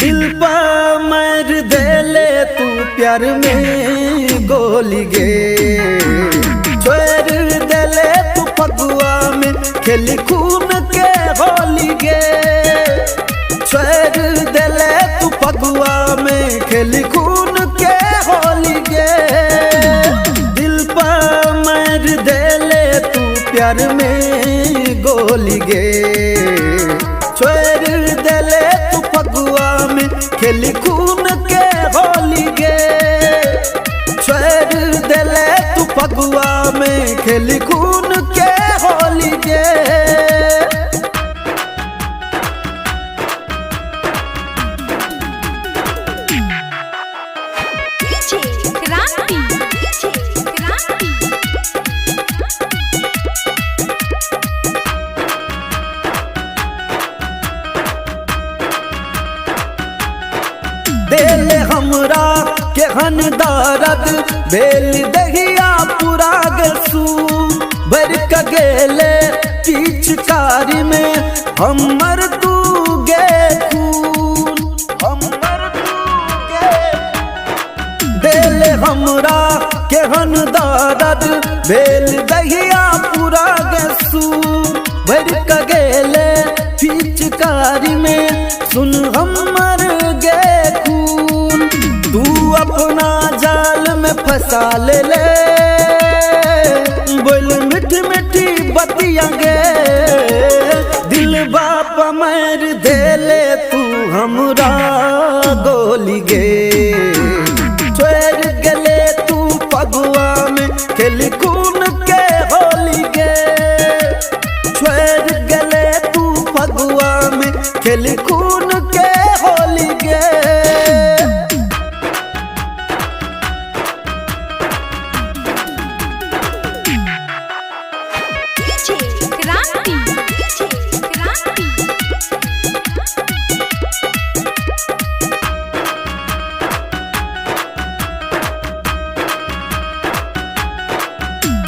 दिल पा मर देले तू प्यार में गोली गे, छोड़ देले तू फगुआ में खेली खून के होली गे, छोड़ देले तू फगुआ में खेली खून के होली गे। दिल पा मर देले तू प्यार में गोली गे, छोड़ देले तू फगुआ में खेली खून के होली गे, छोड़ देले तू फगुआ में खेली खून के होली गे। देले हमरा के हन दर्द बेल दहिया पूरा गसू भर के गेले पिचकारी में हमर तू गे खून, हमर तू गे। देले हमरा के हन दर्द बेल दहिया पूरा गसू भर के गेले पिचकारी में सुन हमर गे खून। तू अपना जाल में फंसा ले बोल मिठी मिठी बतिया गे, दिल बाप मर देले तू हमरा गोली गे, छोड़ गले तू फगुआ में खेली खून के होली गे, छोड़ गले तू फगुआ में खेली खून के होली गे।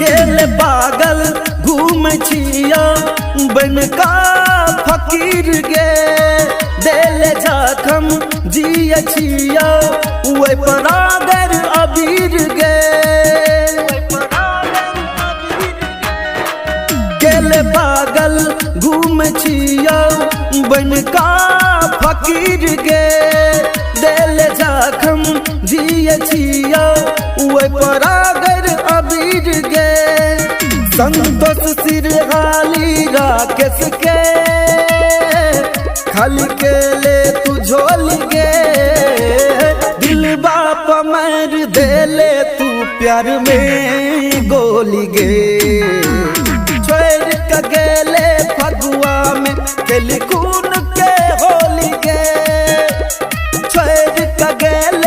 गेल पागल घूम छिया बन का फकीर गे, देले जखम जिय छिया वही परागर अबीर गे, गेल पागल घूम छिया बन का फकीर गे, देले जखम जिय छिया वही परागर अबीर गे। संतोष सिरहाली राकेश के खाली के ले तू झोल गे, दिल बाप मर देले तू प्यार में गोली गे, छोड़ के गेले फगुआ में खेली खून के होली गे, छोड़ के गेले